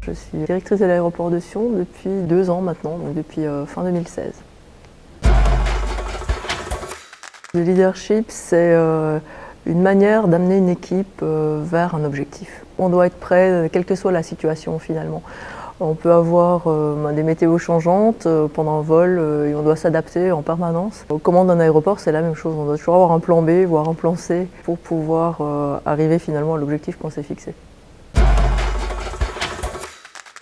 Je suis directrice de l'aéroport de Sion depuis 2 ans maintenant, donc depuis fin 2016. Le leadership, c'est une manière d'amener une équipe vers un objectif. On doit être prêt, quelle que soit la situation finalement. On peut avoir des météos changeantes pendant un vol et on doit s'adapter en permanence. Aux commandes d'un aéroport, c'est la même chose. On doit toujours avoir un plan B, voire un plan C pour pouvoir arriver finalement à l'objectif qu'on s'est fixé.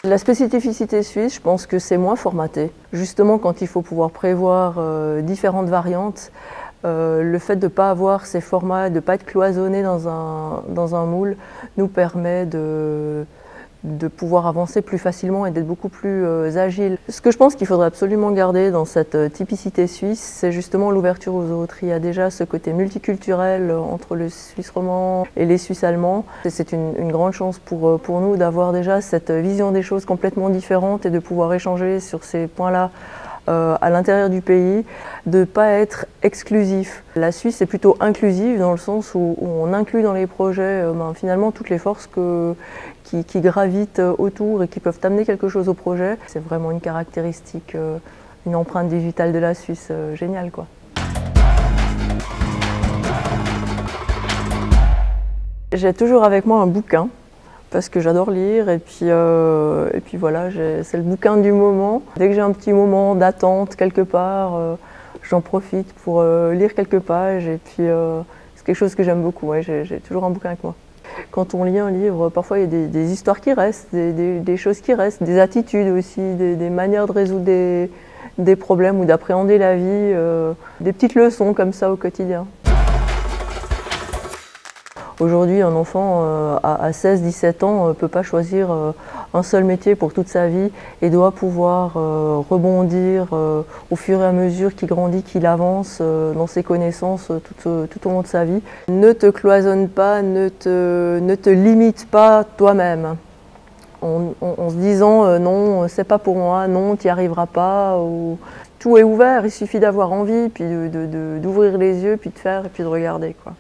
La spécificité suisse, je pense que c'est moins formaté. Justement, quand il faut pouvoir prévoir différentes variantes, le fait de ne pas avoir ces formats, de ne pas être cloisonné dans un moule, nous permet de pouvoir avancer plus facilement et d'être beaucoup plus agile. Ce que je pense qu'il faudrait absolument garder dans cette typicité suisse, c'est justement l'ouverture aux autres. Il y a déjà ce côté multiculturel entre le Suisse romand et les Suisses allemands. C'est une grande chance pour nous d'avoir déjà cette vision des choses complètement différente et de pouvoir échanger sur ces points-là à l'intérieur du pays, de ne pas être exclusif. La Suisse est plutôt inclusive dans le sens où on inclut dans les projets finalement toutes les forces qui gravitent autour et qui peuvent amener quelque chose au projet. C'est vraiment une caractéristique, une empreinte digitale de la Suisse géniale, quoi. J'ai toujours avec moi un bouquin, parce que j'adore lire et puis voilà, c'est le bouquin du moment. Dès que j'ai un petit moment d'attente quelque part, j'en profite pour lire quelques pages et puis c'est quelque chose que j'aime beaucoup, ouais, j'ai toujours un bouquin avec moi. Quand on lit un livre, parfois il y a des histoires qui restent, des choses qui restent, des attitudes aussi, des manières de résoudre des problèmes ou d'appréhender la vie, des petites leçons comme ça au quotidien. Aujourd'hui, un enfant à 16-17 ans ne peut pas choisir un seul métier pour toute sa vie et doit pouvoir rebondir au fur et à mesure qu'il grandit, qu'il avance dans ses connaissances tout au long de sa vie. Ne te cloisonne pas, ne te limite pas toi-même. En se disant non, c'est pas pour moi, non, tu n'y arriveras pas. Tout est ouvert, il suffit d'avoir envie, puis d'ouvrir les yeux, puis de faire et puis de regarder, quoi.